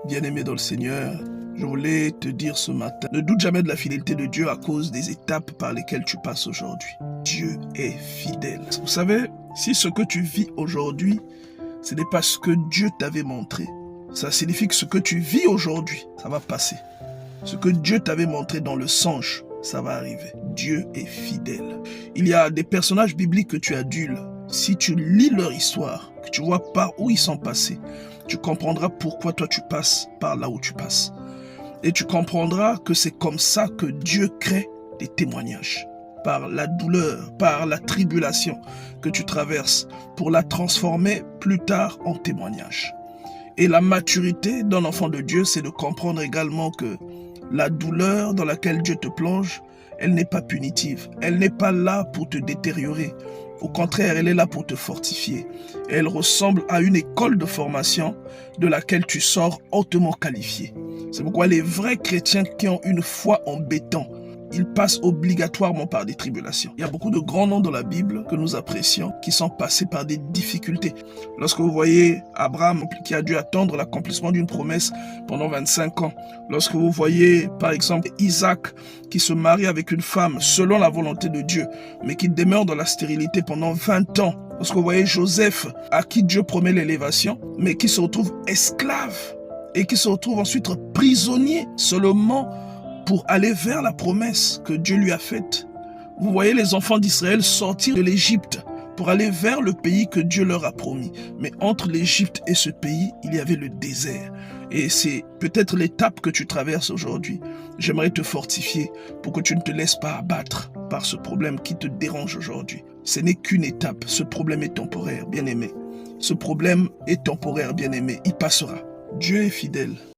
Bien-aimé dans le Seigneur, je voulais te dire ce matin, ne doute jamais de la fidélité de Dieu à cause des étapes par lesquelles tu passes aujourd'hui. Dieu est fidèle. Vous savez, si ce que tu vis aujourd'hui, ce n'est pas ce que Dieu t'avait montré, ça signifie que ce que tu vis aujourd'hui, ça va passer. Ce que Dieu t'avait montré dans le songe, ça va arriver. Dieu est fidèle. Il y a des personnages bibliques que tu adules. Si tu lis leur histoire, que tu vois par où ils sont passés, tu comprendras pourquoi toi tu passes par là où tu passes. Et tu comprendras que c'est comme ça que Dieu crée des témoignages. Par la douleur, par la tribulation que tu traverses, pour la transformer plus tard en témoignage. Et la maturité d'un enfant de Dieu, c'est de comprendre également que la douleur dans laquelle Dieu te plonge, elle n'est pas punitive. Elle n'est pas là pour te détériorer. Au contraire, elle est là pour te fortifier. Elle ressemble à une école de formation de laquelle tu sors hautement qualifié. C'est pourquoi les vrais chrétiens qui ont une foi en béton, ils passent obligatoirement par des tribulations. Il y a beaucoup de grands noms dans la Bible que nous apprécions qui sont passés par des difficultés. Lorsque vous voyez Abraham qui a dû attendre l'accomplissement d'une promesse pendant 25 ans. Lorsque vous voyez par exemple Isaac qui se marie avec une femme selon la volonté de Dieu, mais qui demeure dans la stérilité pendant 20 ans. Lorsque vous voyez Joseph à qui Dieu promet l'élévation, mais qui se retrouve esclave et qui se retrouve ensuite prisonnier seulement pour aller vers la promesse que Dieu lui a faite. Vous voyez les enfants d'Israël sortir de l'Égypte pour aller vers le pays que Dieu leur a promis. Mais entre l'Égypte et ce pays, il y avait le désert. Et c'est peut-être l'étape que tu traverses aujourd'hui. J'aimerais te fortifier pour que tu ne te laisses pas abattre par ce problème qui te dérange aujourd'hui. Ce n'est qu'une étape. Ce problème est temporaire, bien-aimé. Ce problème est temporaire, bien-aimé. Il passera. Dieu est fidèle.